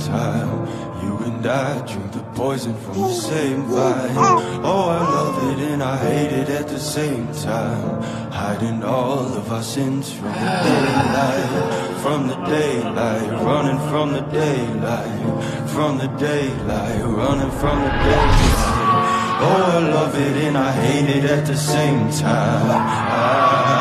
time. You and I drink the poison from the same vine. Oh, I love it and I hate it at the same time. Hiding all of our sins from the daylight. From the daylight, running from the daylight. From the daylight, running from the daylight. Oh, I love it and I hate it at the same time.